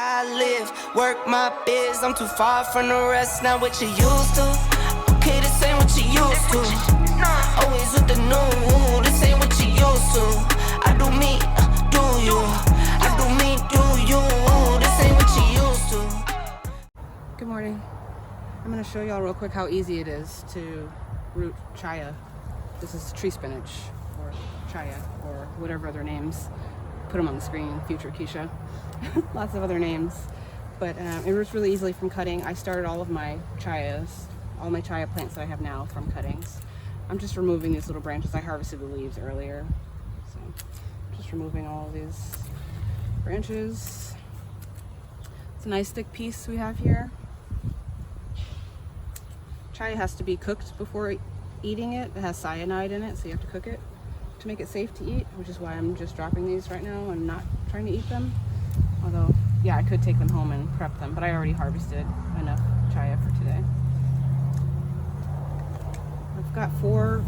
I live, work my biz. I'm too far from the rest, not what you used to. Okay, this ain't what you used to. Always with the new, this ain't what you used to. I do me, do you. I do me, do you. This ain't what you used to. Good morning. I'm going to show y'all real quick how easy it is to root chaya. This is tree spinach, or chaya, or whatever other names. Put them on the screen, future Keisha. Lots of other names. But it roots really easily from cutting. I started all of my chayas, all my chaya plants that I have now, from cuttings. I'm just removing these little branches. I harvested the leaves earlier. So just removing all of these branches. It's a nice thick piece we have here. Chaya has to be cooked before eating it. It has cyanide in it, so you have to cook it to make it safe to eat, which is why I'm just dropping these right now and not trying to eat them. Although, yeah, I could take them home and prep them, but I already harvested enough chaya for today. I've got 4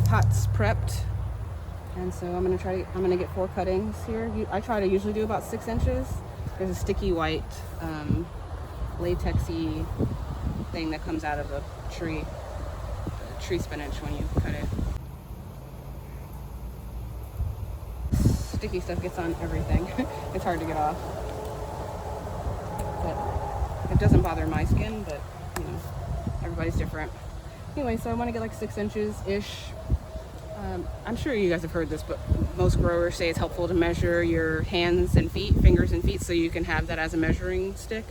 pots prepped, and so I'm gonna get 4 cuttings here. I try to usually do about 6 inches. There's a sticky white latexy thing that comes out of the tree spinach when you cut it. Sticky stuff gets on everything. It's hard to get off. But it doesn't bother my skin, but you know, everybody's different. Anyway, so I want to get like 6 inches-ish. I'm sure you guys have heard this, but most growers say it's helpful to measure your hands and feet, fingers and feet, so you can have that as a measuring stick.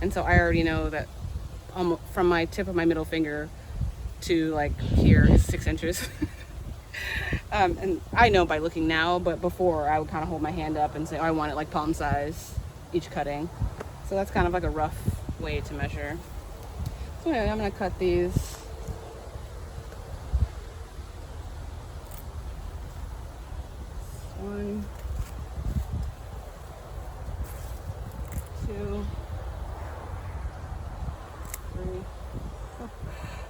And so I already know that from my tip of my middle finger to like here is 6 inches. And I know by looking now, but before I would kind of hold my hand up and say, oh, I want it like palm size each cutting. So that's kind of like a rough way to measure. So anyway, I'm going to cut these. 1, 2, 3. Oh,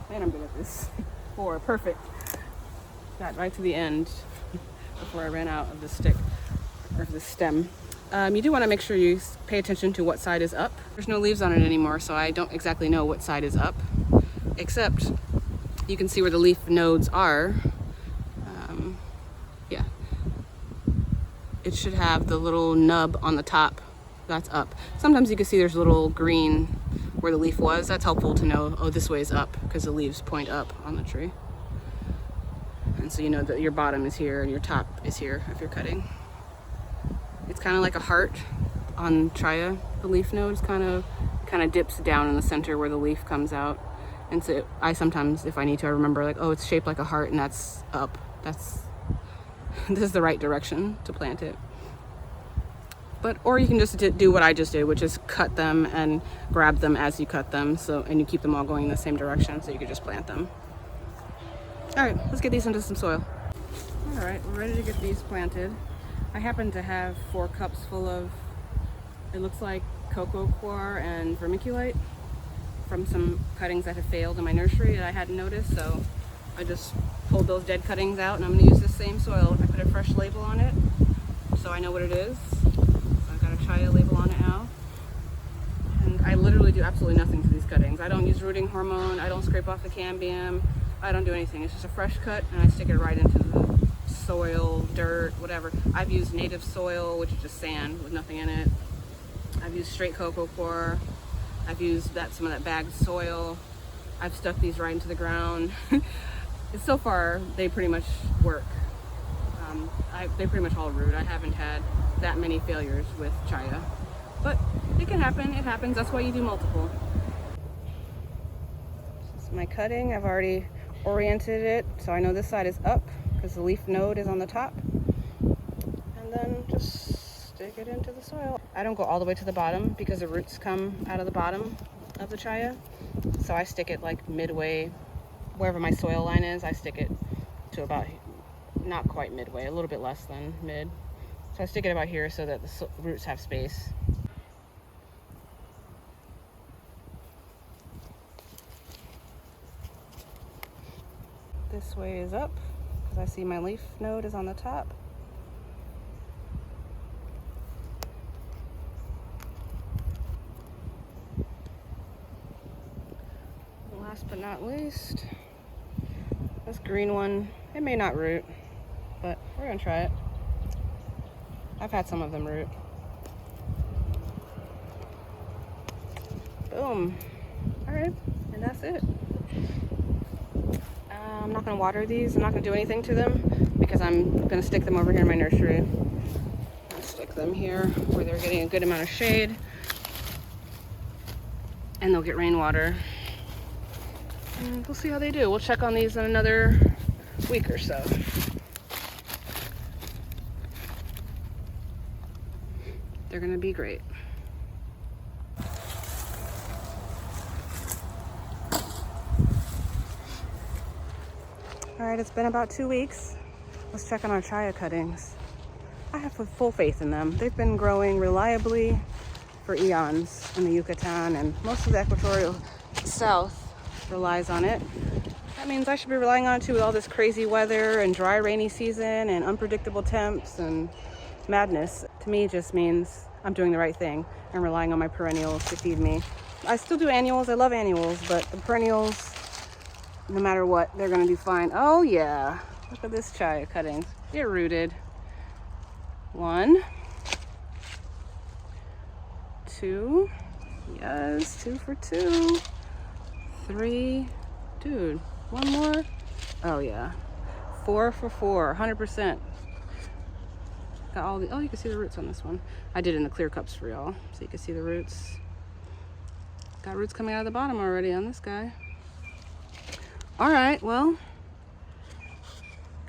man, I'm good at this. 4, perfect. Got right to the end before I ran out of the stick, or the stem. You do want to make sure you pay attention to what side is up. There's no leaves on it anymore, so I don't exactly know what side is up, except you can see where the leaf nodes are. Yeah. It should have the little nub on the top. That's up. Sometimes you can see there's a little green where the leaf was. That's helpful to know, oh, this way is up, because the leaves point up on the tree. And so you know that your bottom is here and your top is here if you're cutting. It's kind of like a heart on chaya. The leaf node kind of dips down in the center where the leaf comes out. And so I sometimes, if I need to, I remember like, oh, it's shaped like a heart and that's up. This is the right direction to plant it. Or you can just do what I just did, which is cut them and grab them as you cut them. And you keep them all going in the same direction, so you could just plant them. All right, let's get these into some soil. All right, we're ready to get these planted. I happen to have 4 cups full of, it looks like cocoa coir and vermiculite from some cuttings that have failed in my nursery that I hadn't noticed. So I just pulled those dead cuttings out, and I'm gonna use the same soil. I put a fresh label on it, so I know what it is. So I've got a chaya label on it now. And I literally do absolutely nothing to these cuttings. I don't use rooting hormone, I don't scrape off the cambium, I don't do anything. It's just a fresh cut, and I stick it right into the soil, dirt, whatever. I've used native soil, which is just sand with nothing in it. I've used straight cocoa coir. I've used some of that bagged soil. I've stuck these right into the ground. So far, they pretty much work. They pretty much all root. I haven't had that many failures with chaya, but it can happen. It happens. That's why you do multiple. This is my cutting. I've already oriented it so I know this side is up because the leaf node is on the top. And then just stick it into the soil. I don't go all the way to the bottom because the roots come out of the bottom of the chaya. So I stick it like midway, wherever my soil line is, I stick it to about, not quite midway, a little bit less than mid. So I stick it about here so that the roots have space. This way is up because I see my leaf node is on the top. Last but not least, this green one. It may not root, but we're gonna try it. I've had some of them root. Boom. All right, and that's it. I'm not gonna water these. I'm not gonna do anything to them because I'm gonna stick them over here in my nursery. I'll stick them here where they're getting a good amount of shade, and they'll get rainwater. And we'll see how they do. We'll check on these in another week or so. They're gonna be great. All right, it's been about 2 weeks. Let's check on our chaya cuttings. I have full faith in them. They've been growing reliably for eons in the Yucatan, and most of the equatorial south relies on it. That means I should be relying on it too with all this crazy weather and dry rainy season and unpredictable temps and madness. To me, it just means I'm doing the right thing and relying on my perennials to feed me. I still do annuals. I love annuals, but the perennials, no matter what, they're gonna do fine. Oh yeah, look at this chaya cuttings. They're rooted. 1, 2, yes, 2 for 2. 3, dude, 1 more. Oh yeah, 4 for 4, 100%. Got all the, oh, you can see the roots on this one. I did in the clear cups for y'all, so you can see the roots. Got roots coming out of the bottom already on this guy. All right, well,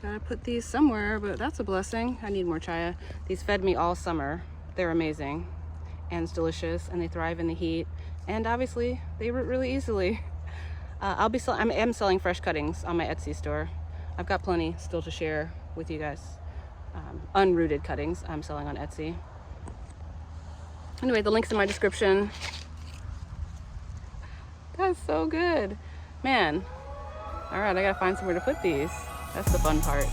gotta put these somewhere, but that's a blessing. I need more chaya. These fed me all summer. They're amazing, and it's delicious, and they thrive in the heat, and obviously they root really easily. I am selling fresh cuttings on my Etsy store. I've got plenty still to share with you guys. Unrooted cuttings I'm selling on Etsy. Anyway, the link's in my description. That's so good, man. All right, I gotta find somewhere to put these. That's the fun part.